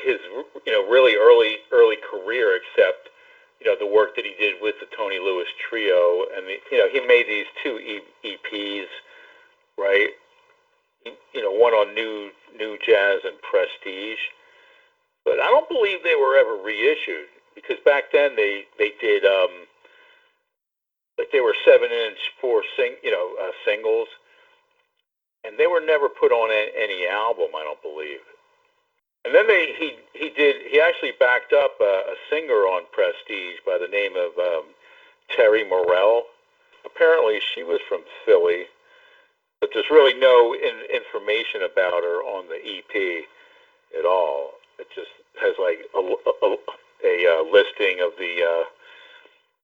his really early career, except the work that he did with the Tony Lewis Trio, and he made these two EPs, right? One on New Jazz and Prestige, but I don't believe they were ever reissued, because back then they did like they were 7-inch singles, and they were never put on any album, I don't believe. And then he actually backed up a singer on Prestige by the name of Terry Morell. Apparently she was from Philly, but there's really no information about her on the EP at all. It just has like a listing of the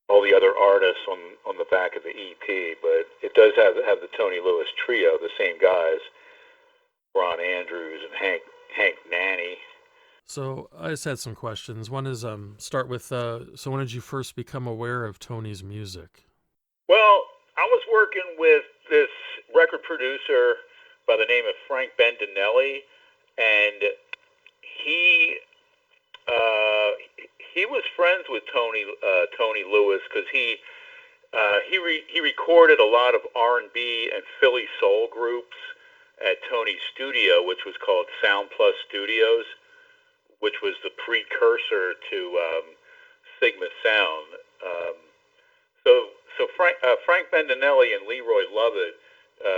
all the other artists on the back of the EP, but it does have the Tony Lewis Trio, the same guys, Ron Andrews and Hank Nanny. So I just had some questions. One is start with so when did you first become aware of Tony's music? Well, I was working with this record producer by the name of Frank Bendinelli, and he was friends with Tony Lewis, because he recorded a lot of R&B and Philly soul groups at Tony's studio, which was called Sound Plus Studios, which was the precursor to Sigma Sound. So Frank Bendinelli and Leroy Lovett,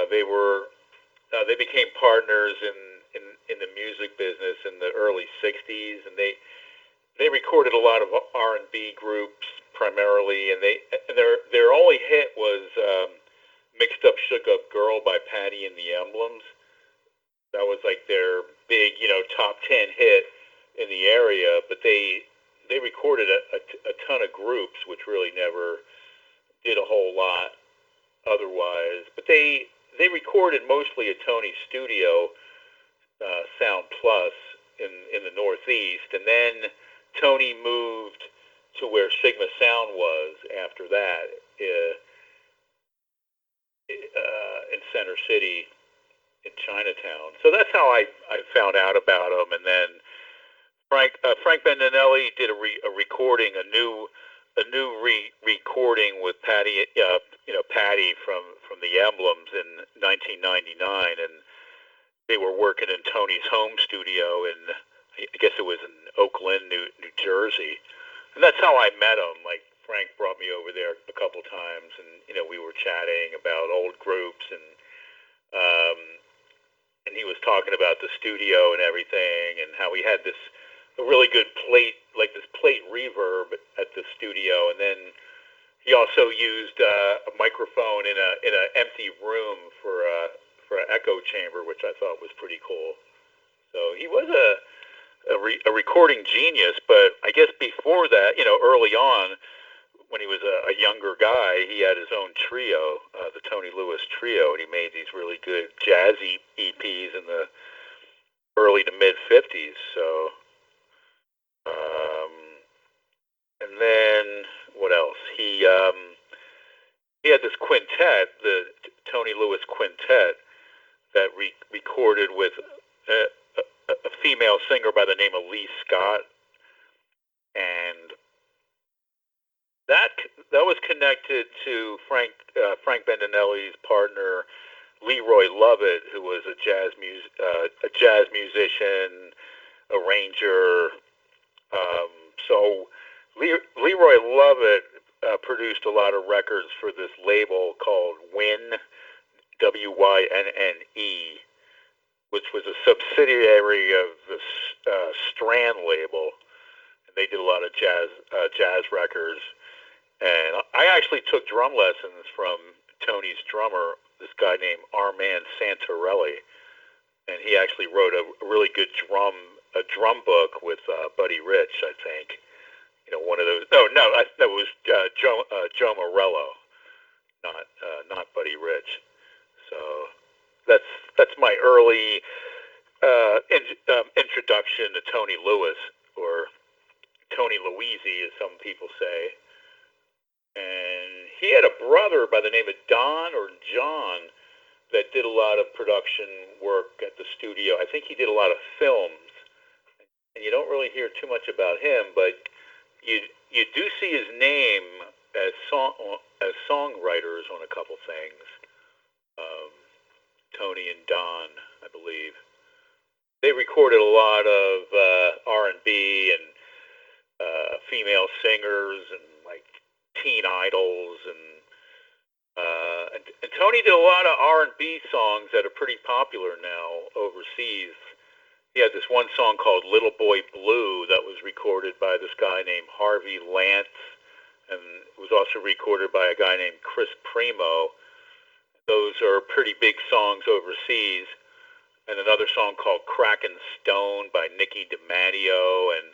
they became partners in the music business in the early '60s, and they recorded a lot of R&B groups primarily, and their only hit was "Mixed Up Shook Up Girl" by Patty and the Emblems. That was like their big, top 10 hit in the area. But they recorded a ton of groups, which really never did a whole lot otherwise. But they recorded mostly at Tony's studio, Sound Plus, in the Northeast, and then Tony moved to where Sigma Sound was after that, in Center City in Chinatown. So that's how I found out about him. And then Frank Bendinelli did a recording, a new recording with Patty, Patty from the Emblems in 1999, and they were working in Tony's home studio in, I guess it was in Oakland, New Jersey. And that's how I met him. Like, Frank brought me over there a couple times, and we were chatting about old groups, and he was talking about the studio and everything, and how he had a really good plate, like this plate reverb at the studio, and then he also used a microphone in an empty room for an echo chamber, which I thought was pretty cool. So he was a recording genius, but I guess before that, early on, when he was a younger guy, he had his own trio, the Tony Lewis Trio, and he made these really good jazzy EPs in the early to mid '50s. So, and then what else? He had this quintet, the Tony Lewis Quintet, that recorded with a female singer by the name of Lee Scott, and that was connected to Frank Bendinelli's partner Leroy Lovett, who was a jazz musician, arranger. So Leroy Lovett produced a lot of records for this label called Wynne, WYNNE, which was a subsidiary of the Strand label, and they did a lot of jazz records. And I actually took drum lessons from Tony's drummer, this guy named Armand Santarelli, and he actually wrote a really good drum book with Buddy Rich, I think. One of those. No, that was Joe Morello, not Buddy Rich. So that's my early introduction to Tony Lewis, or Tony Luisi, as some people say. And he had a brother by the name of Don or John that did a lot of production work at the studio. I think he did a lot of films. And you don't don't really hear too much about him, but you you do see his name as songwriters on a couple things. Um, Tony and Don, I believe, they recorded a lot of R&B and female singers and like teen idols and Tony did a lot of R&B songs that are pretty popular now overseas. He had this one song called Little Boy Blue that was recorded by this guy named Harvey Lance, and it was also recorded by a guy named Chris Primo. Those are pretty big songs overseas. And another song called Kraken Stone by Nicky DiMatteo, and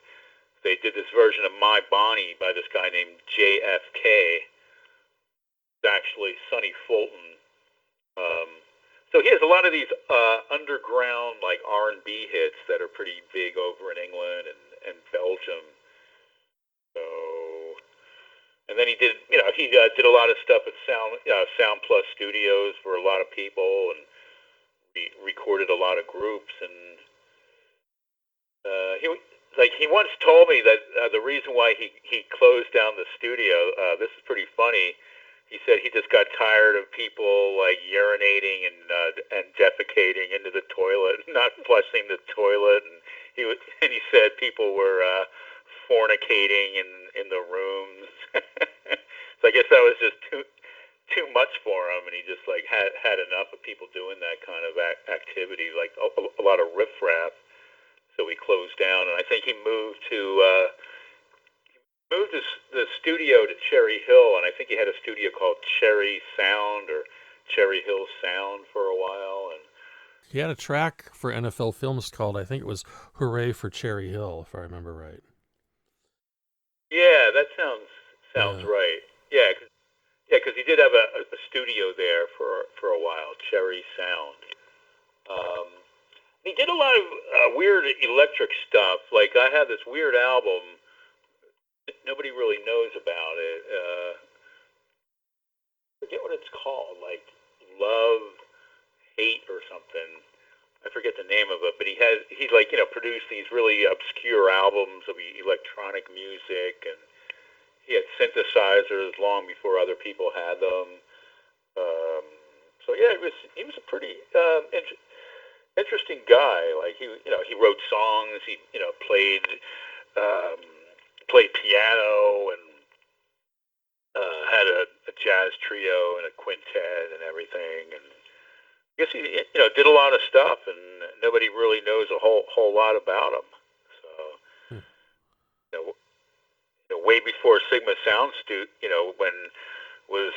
they did this version of My Bonnie by this guy named JFK. It's actually Sonny Fulton. Um, so he has a lot of these underground like R&B hits that are pretty big over in England and Belgium. So, and then he did, did a lot of stuff at Sound Plus Studios for a lot of people, and recorded a lot of groups. And he once told me that the reason why he closed down the studio. This is pretty funny. He said he just got tired of people like urinating and defecating into the toilet, not flushing the toilet, and he said people were fornicating in the rooms. So I guess that was just too much for him, and he just like had enough of people doing that kind of activity, like a lot of riffraff. So he closed down, and I think he moved the studio to Cherry Hill, and I think he had a studio called Cherry Sound or Cherry Hill Sound for a while. And he had a track for NFL Films called, I think it was "Hooray for Cherry Hill," if I remember right. Yeah, that sounds Yeah. right. Yeah, because he did have a studio there for a while, Cherry Sound. Um, he did a lot of weird electric stuff. Like I have this weird album. Nobody really knows about it. Forget what it's called, like Love, Hate, or something. I forget the name of it, but he's like produced these really obscure albums of electronic music, and he had synthesizers long before other people had them. Um, so yeah, he was a pretty interesting guy. Like he wrote songs. He um, played piano and had a jazz trio and a quintet and everything. And I guess he did a lot of stuff, and nobody really knows a whole lot about him. So Hmm. you know, way before Sigma Sound when was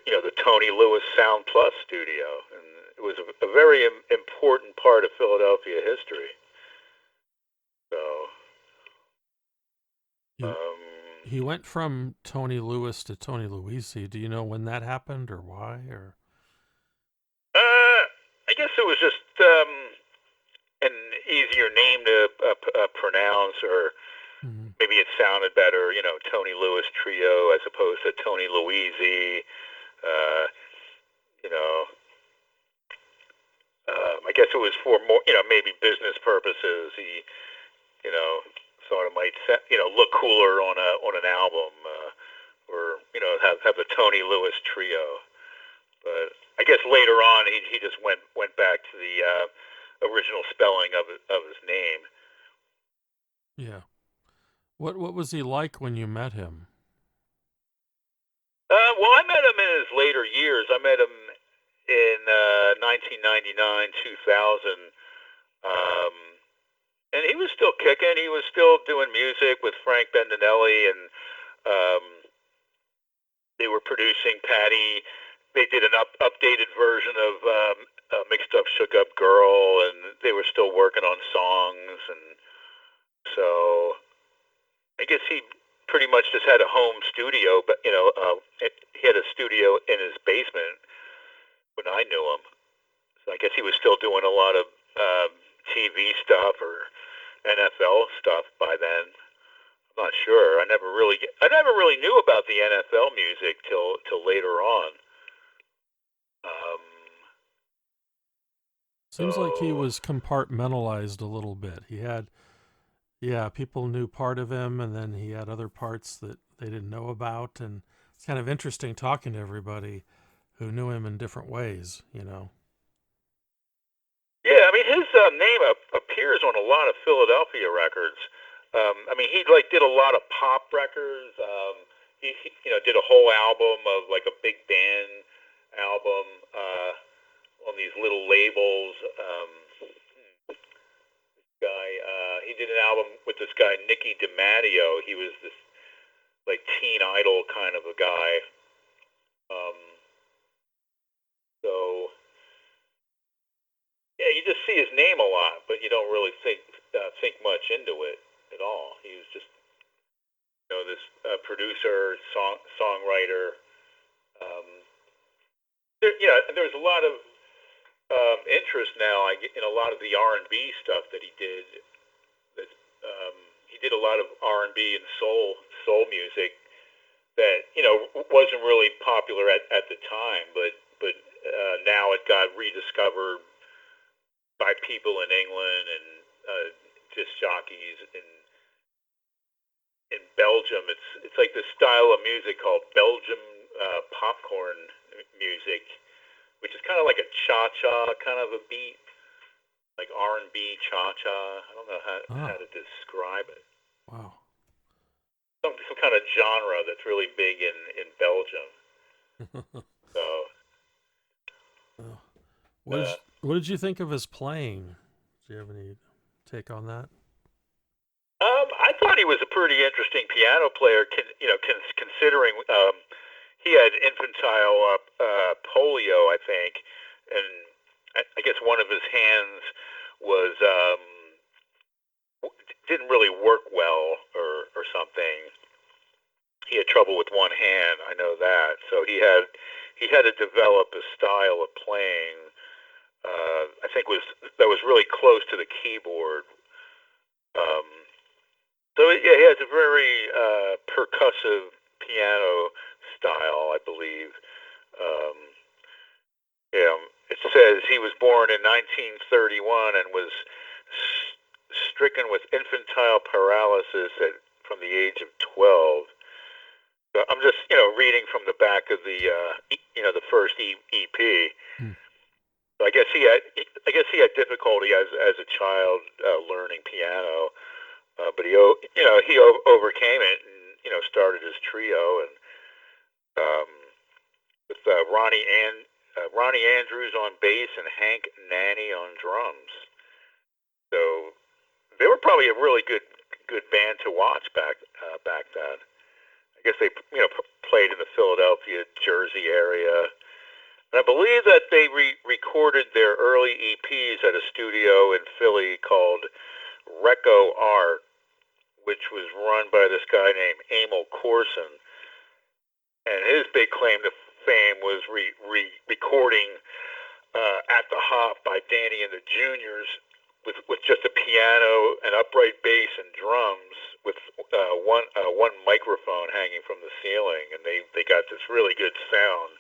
the Tony Lewis Sound Plus studio, and it was a very important part of Philadelphia history. So He um, he went from Tony Lewis to Tony Luisi. Do you know when that happened or why? Or I guess it was just an easier name to pronounce, or mm-hmm. maybe it sounded better, Tony Lewis Trio as opposed to Tony Luisi. Uh, you know, I guess it was for more, maybe business purposes. He, you know, thought it might, look cooler on an album, or have the Tony Lewis Trio. But I guess later on, he just went back to the original spelling of his name. Yeah. What was he like when you met him? Well, I met him in his later years. I met him in 1999, 2000, um, and he was still kicking. He was still doing music with Frank Bendinelli, and um, they were producing Patty. They did an updated version of Mixed Up, Shook Up Girl, and they were still working on songs. And so I guess he pretty much just had a home studio, but he had a studio in his basement when I knew him. So I guess he was still doing a lot of TV stuff or NFL stuff by then. I'm not sure. I never really knew about the NFL music till later on. Seems like he So was compartmentalized a little bit. He had Yeah, people knew part of him, and then he had other parts that they didn't know about, and it's kind of interesting talking to everybody who knew him in different ways. You know. Yeah, I mean his name appears on a lot of Philadelphia records. I mean he like did a lot of pop records. He did a whole album of like a big band album on these little labels. Guy, he did an album with this guy Nicky DiMatteo. He was this like teen idol kind of a guy. Um, so yeah, you just see his name a lot, but you don't really think much into it at all. He was just this producer, songwriter. Um, there's a lot of interest now. In a lot of the R&B stuff that he did. That he did a lot of R&B and soul music that wasn't really popular at the time, but now it got rediscovered by people in England and disc jockeys in Belgium. It's like this style of music called Belgium popcorn music, which is kind of like a cha cha kind of a beat, like R&B cha cha. I don't know how Ah, to describe it. wow. Some kind of genre that's really big in Belgium. So Oh. What did uh, you, what did you think of his playing? Do you have any take on that? I thought he was a pretty interesting piano player. Considering he had infantile polio, I think, and I guess one of his hands was didn't really work well or something. He had trouble with one hand. I know that. So he had to develop a style of playing. I think was really close to the keyboard. Um, so yeah, he has a very percussive piano style, I believe. Um, yeah, it says he was born in 1931 and was stricken with infantile paralysis from the age of 12. I'm just reading from the back of the first EP. Hmm. So I guess he had difficulty as a child learning piano, but he overcame it and started his trio and um, with Ronnie Andrews on bass and Hank Nanny on drums. So they were probably a really good band to watch back then. I guess they played in the Philadelphia, Jersey area. And I believe that they recorded their early EPs at a studio in Philly called Reco Art, which was run by this guy named Emil Corson. And his big claim to fame was recording At the Hop by Danny and the Juniors with just a piano, an upright bass, and drums with one microphone hanging from the ceiling, and they got this really good sound.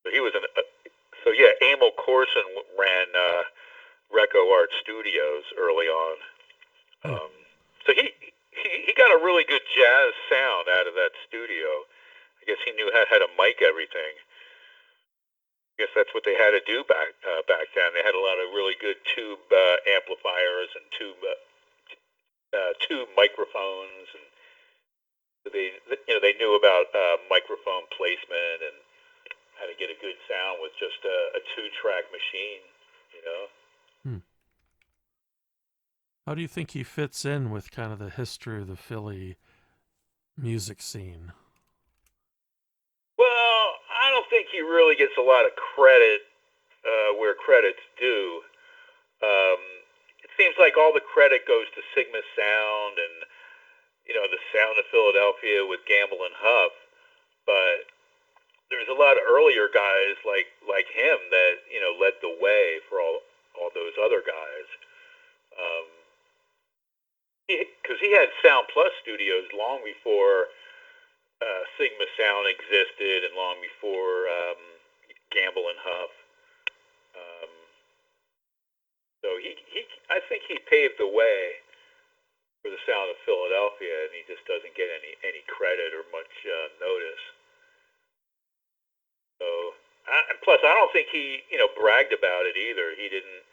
So he was so yeah, Emil Corson ran Reco Art Studios early on. Hmm. Um, so he got a really good jazz sound out of that studio. I guess he knew how to mic everything. I guess that's what they had to do back then. They had a lot of really good tube amplifiers and tube microphones, and so they knew about microphone placement and how to get a good sound with just a two-track machine. You know. Hmm. How do you think he fits in with kind of the history of the Philly music scene? Well, I don't think he really gets a lot of credit where credit's due. Um, it seems like all the credit goes to Sigma Sound and the sound of Philadelphia with Gamble and Huff, but there's a lot of earlier guys like him that led the way for all those other guys. Um, because he had Sound Plus studios long before Sigma Sound existed and long before Gamble and Huff. Um, so I think he paved the way Philadelphia, and he just doesn't get any credit or much notice. So, and plus, I don't think he bragged about it either. He didn't.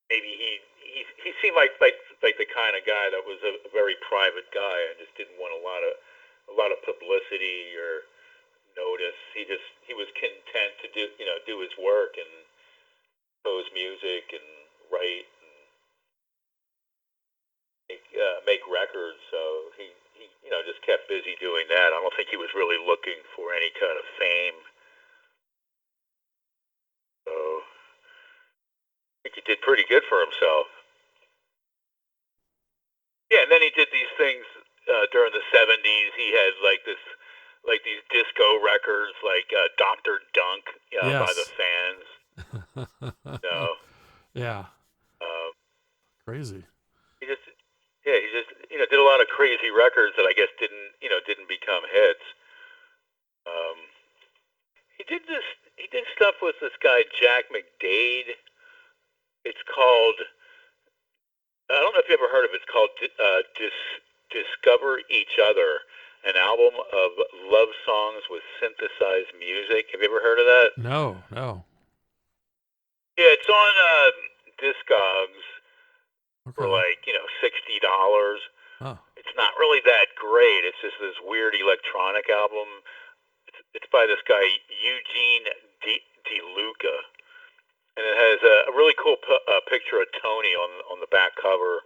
Maybe he seemed like the kind of guy that was a very private guy and just didn't want a lot of publicity or notice. He was content to do his work and compose music and write and make records. So he just kept busy doing that. I don't think he was really looking for any kind of fame. So I think he did pretty good for himself. Yeah, and then he did these things during the '70s. He had these disco records, like Dr. Dunk, by the Yes. Fans. No, Yeah. um, Crazy. he just did a lot of crazy records that I guess didn't become hits. Um, he did stuff with this guy Jack McDade. It's called, I don't know if you ever heard of it. It's called Discover Each Other, an album of love songs with synthesized music. Have you ever heard of that? No, no. Yeah, it's on Discogs for Okay. $60. Oh. It's not really that great. It's just this weird electronic album. It's by this guy Eugene DeLuca, and it has a really cool picture of Tony on the back cover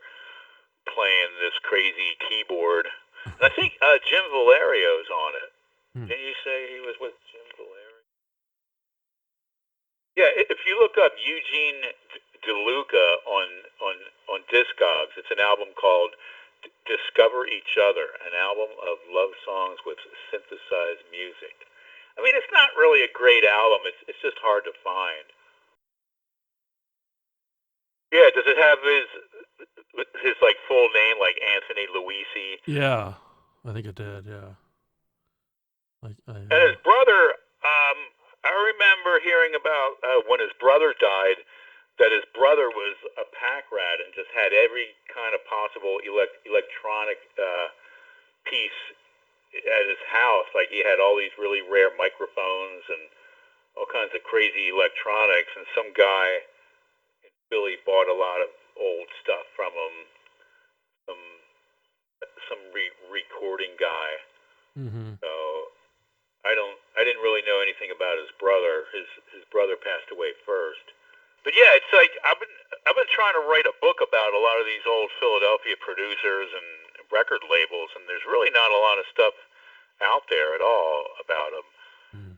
playing this crazy keyboard. And I think Jim Valerio's on it. Hmm. Didn't you say he was with Jim Valerio? Yeah, if you look up Eugene DeLuca on Discogs, it's an album called Discover Each Other, an album of love songs with synthesized music. I mean, it's not really a great album. It's just hard to find. Yeah, does it have his full name, like Anthony Luisi? Yeah. I think it did. Yeah. And his brother, I remember hearing about when his brother died, that his brother was a pack rat and just had every kind of possible electronic piece at his house. Like he had all these really rare microphones and all kinds of crazy electronics. And some guy in Philly bought a lot of old stuff from him. Some recording guy. Mm-hmm. So I didn't really know anything about his brother. His brother passed away first. But yeah, it's like I've been trying to write a book about a lot of these old Philadelphia producers and record labels, and there's really not a lot of stuff out there at all about them. Mm.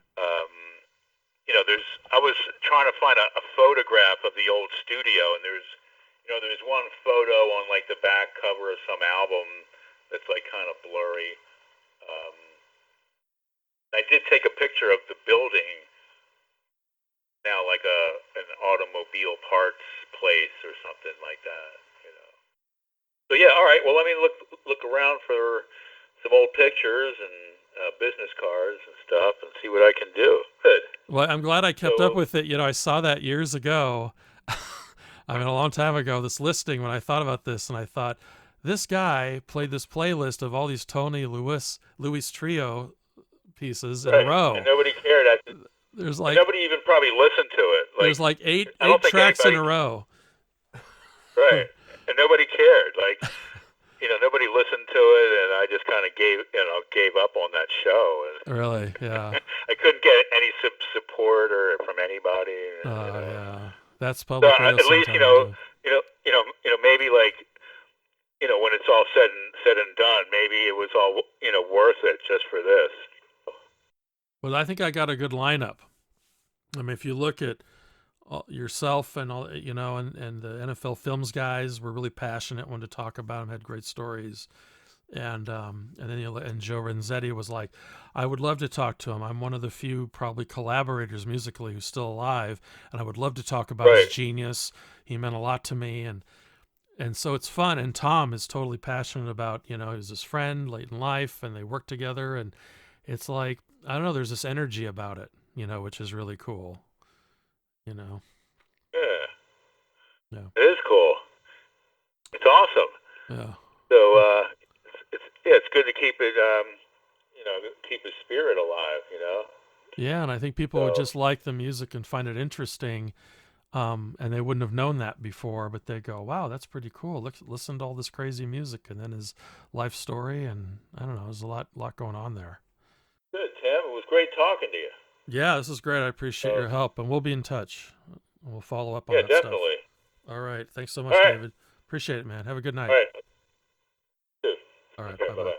I was trying to find a photograph of the old studio, and there's one photo on like the back cover of some album that's like kind of blurry. I did take a picture of the building, now like an automobile parts place or something like that. So yeah, all right. Well, let me look around for some old pictures and business cards and stuff, and see what I can do. Good. Well, I'm glad I kept up So with it. I saw that years ago. I mean, a long time ago, this listing, when I thought about this, and I thought, this guy played this playlist of all these Tony Luis Trio pieces in a right, and row. nobody cared. There's And nobody even probably listened to it. there's like eight I don't think tracks in anybody. a row. Right, and nobody cared. Nobody listened to it, and I just kind of gave up on that show. Really? Yeah. I couldn't get any support or from anybody. Yeah. That's So public radio at least sometimes. maybe when it's all said and done, maybe it was all worth it just for this. Well, I think I got a good lineup. I mean, if you look at yourself and all, and the NFL Films guys were really passionate, wanted to talk about them, had great stories, and then and Joe Renzetti was like, I would love to talk to him. I'm one of the few probably collaborators musically who's still alive, and I would love to talk about his Right. genius. He meant a lot to me, and so it's fun. And Tom is totally passionate about, he was his friend late in life, and they work together, and it's like, I don't know, there's this energy about it, which is really cool. Yeah. Yeah. It is cool. It's awesome. Yeah. So it's good to keep it, keep his spirit alive. Yeah, and I think people would So just like the music and find it interesting, and they wouldn't have known that before, but they go, "Wow, that's pretty cool. Listen to all this crazy music," and then his life story, and I don't know, there's a lot going on there. good, Tim. It was great talking to you. Yeah, this is great. I appreciate Uh, your help, and we'll be in touch. We'll follow up on yeah, that stuff. definitely. All right, thanks so All much, right, David. Appreciate it, man. Have a good all night. right. Good. All right, Okay, bye bye bye. bye.